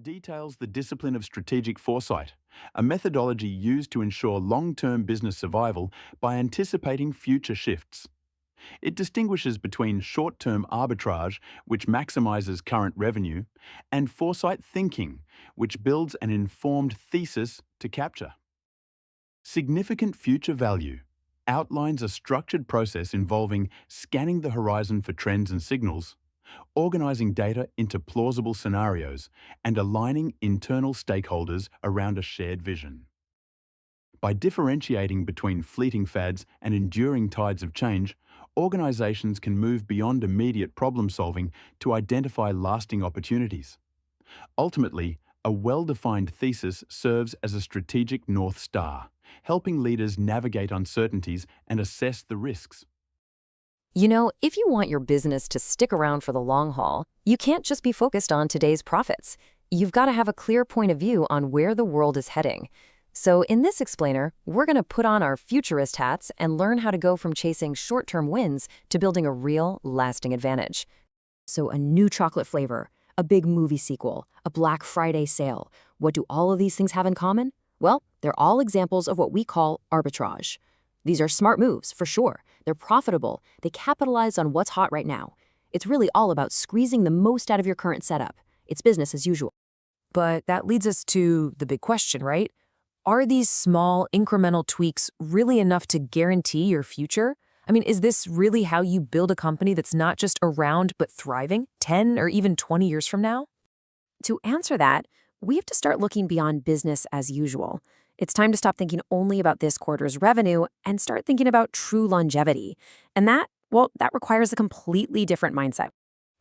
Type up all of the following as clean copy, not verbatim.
details the discipline of strategic foresight, a methodology used to ensure long-term business survival by anticipating future shifts. It distinguishes between short-term arbitrage, which maximizes current revenue, and foresight thinking, which builds an informed thesis to capture. Significant future value outlines a structured process involving scanning the horizon for trends and signals, organizing data into plausible scenarios, and aligning internal stakeholders around a shared vision. By differentiating between fleeting fads and enduring tides of change, organizations can move beyond immediate problem solving to identify lasting opportunities. Ultimately, a well-defined thesis serves as a strategic North Star, helping leaders navigate uncertainties and assess the risks. You know, if you want your business to stick around for the long haul, you can't just be focused on today's profits. You've got to have a clear point of view on where the world is heading. So in this explainer, we're going to put on our futurist hats and learn how to go from chasing short-term wins to building a real, lasting advantage. So a new chocolate flavor, a big movie sequel, a Black Friday sale. What do all of these things have in common? Well, they're all examples of what we call arbitrage. These are smart moves, for sure. They're profitable. They capitalize on what's hot right now. It's really all about squeezing the most out of your current setup. It's business as usual. But that leads us to the big question, right? Are these small, incremental tweaks really enough to guarantee your future? I mean, is this really how you build a company that's not just around but thriving 10 or even 20 years from now? To answer that, we have to start looking beyond business as usual. It's time to stop thinking only about this quarter's revenue and start thinking about true longevity. And that requires a completely different mindset.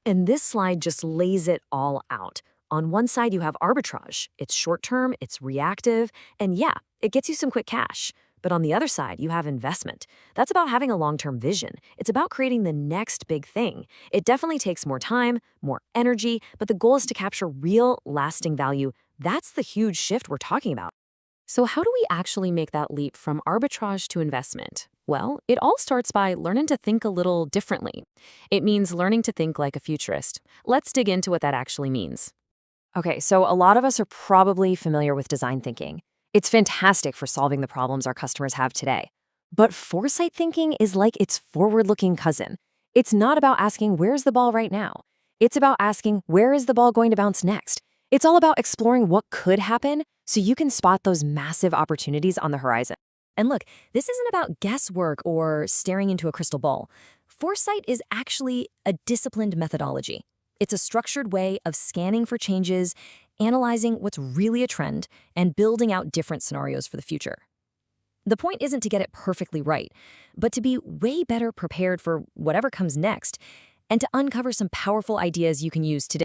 And this slide just lays it all out. On one side, you have arbitrage. It's short-term, it's reactive, and yeah, it gets you some quick cash. But on the other side, you have investment. That's about having a long-term vision. It's about creating the next big thing. It definitely takes more time, more energy, but the goal is to capture real, lasting value. That's the huge shift we're talking about. So how do we actually make that leap from arbitrage to investment? Well, it all starts by learning to think a little differently. It means learning to think like a futurist. Let's dig into what that actually means. Okay, so a lot of us are probably familiar with design thinking. It's fantastic for solving the problems our customers have today. But foresight thinking is like its forward-looking cousin. It's not about asking, where's the ball right now? It's about asking, where is the ball going to bounce next? It's all about exploring what could happen so you can spot those massive opportunities on the horizon. And look, this isn't about guesswork or staring into a crystal ball. Foresight is actually a disciplined methodology. It's a structured way of scanning for changes, analyzing what's really a trend, and building out different scenarios for the future. The point isn't to get it perfectly right, but to be way better prepared for whatever comes next, and to uncover some powerful ideas you can use today.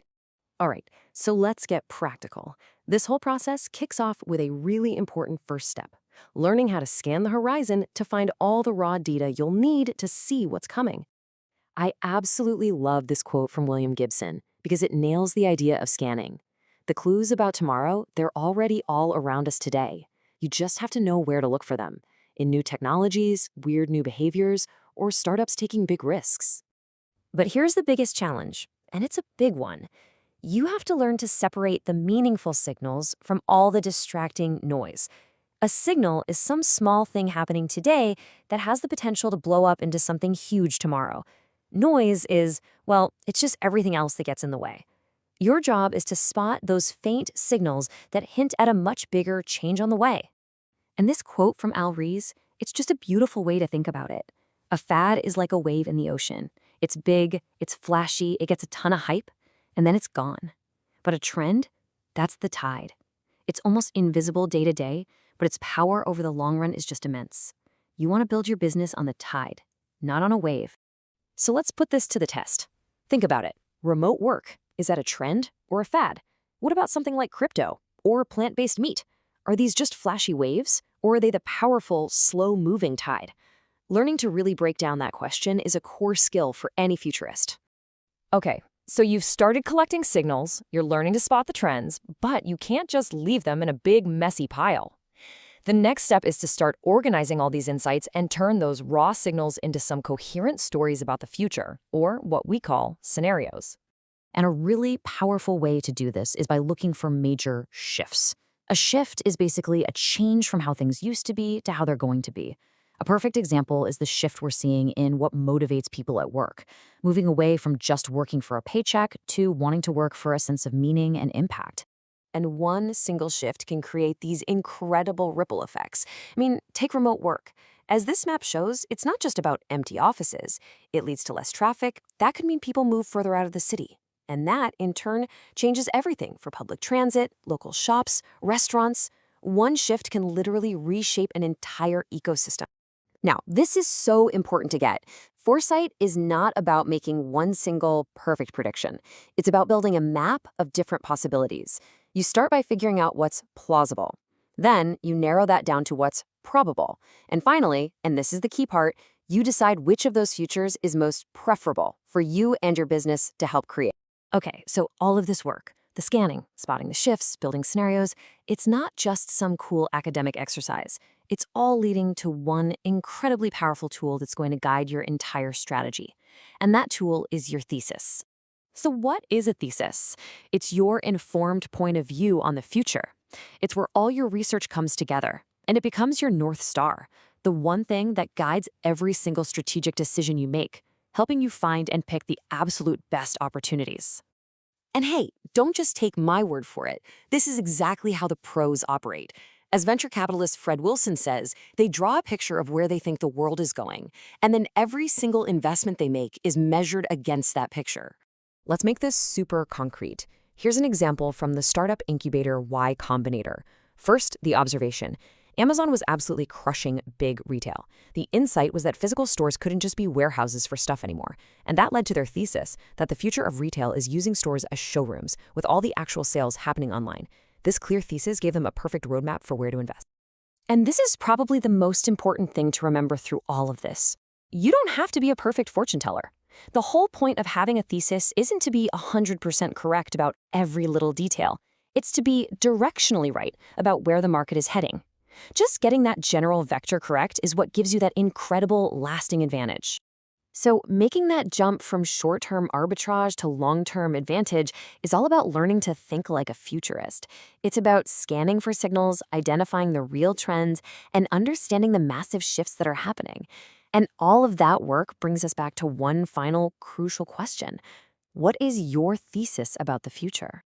All right, so let's get practical. This whole process kicks off with a really important first step, learning how to scan the horizon to find all the raw data you'll need to see what's coming. I absolutely love this quote from William Gibson because it nails the idea of scanning. The clues about tomorrow, they're already all around us today. You just have to know where to look for them, in new technologies, weird new behaviors, or startups taking big risks. But here's the biggest challenge, and it's a big one. You have to learn to separate the meaningful signals from all the distracting noise. A signal is some small thing happening today that has the potential to blow up into something huge tomorrow. Noise is, well, it's just everything else that gets in the way. Your job is to spot those faint signals that hint at a much bigger change on the way. And this quote from Al Ries, it's just a beautiful way to think about it. A fad is like a wave in the ocean. It's big, it's flashy, it gets a ton of hype, and then it's gone. But a trend, that's the tide. It's almost invisible day to day, but its power over the long run is just immense. You want to build your business on the tide, not on a wave. So let's put this to the test. Think about it. Remote work. Is that a trend or a fad? What about something like crypto or plant-based meat? Are these just flashy waves, or are they the powerful, slow-moving tide? Learning to really break down that question is a core skill for any futurist. Okay, so you've started collecting signals, you're learning to spot the trends, but you can't just leave them in a big, messy pile. The next step is to start organizing all these insights and turn those raw signals into some coherent stories about the future, or what we call scenarios. And a really powerful way to do this is by looking for major shifts. A shift is basically a change from how things used to be to how they're going to be. A perfect example is the shift we're seeing in what motivates people at work, moving away from just working for a paycheck to wanting to work for a sense of meaning and impact. And one single shift can create these incredible ripple effects. I mean, take remote work. As this map shows, it's not just about empty offices. It leads to less traffic. That could mean people move further out of the city. And that, in turn, changes everything for public transit, local shops, restaurants. One shift can literally reshape an entire ecosystem. Now, this is so important to get. Foresight is not about making one single perfect prediction. It's about building a map of different possibilities. You start by figuring out what's plausible. Then you narrow that down to what's probable. And finally, and this is the key part, you decide which of those futures is most preferable for you and your business to help create. Okay, so all of this work, the scanning, spotting the shifts, building scenarios, it's not just some cool academic exercise. It's all leading to one incredibly powerful tool that's going to guide your entire strategy. And that tool is your thesis. So what is a thesis? It's your informed point of view on the future. It's where all your research comes together, and it becomes your North Star, the one thing that guides every single strategic decision you make, helping you find and pick the absolute best opportunities. And hey, don't just take my word for it. This is exactly how the pros operate. As venture capitalist Fred Wilson says, they draw a picture of where they think the world is going, and then every single investment they make is measured against that picture. Let's make this super concrete. Here's an example from the startup incubator Y Combinator. First, the observation. Amazon was absolutely crushing big retail. The insight was that physical stores couldn't just be warehouses for stuff anymore. And that led to their thesis that the future of retail is using stores as showrooms, with all the actual sales happening online. This clear thesis gave them a perfect roadmap for where to invest. And this is probably the most important thing to remember through all of this. You don't have to be a perfect fortune teller. The whole point of having a thesis isn't to be 100% correct about every little detail. It's to be directionally right about where the market is heading. Just getting that general vector correct is what gives you that incredible lasting advantage. So making that jump from short-term arbitrage to long-term advantage is all about learning to think like a futurist. It's about scanning for signals, identifying the real trends, and understanding the massive shifts that are happening. And all of that work brings us back to one final crucial question. What is your thesis about the future?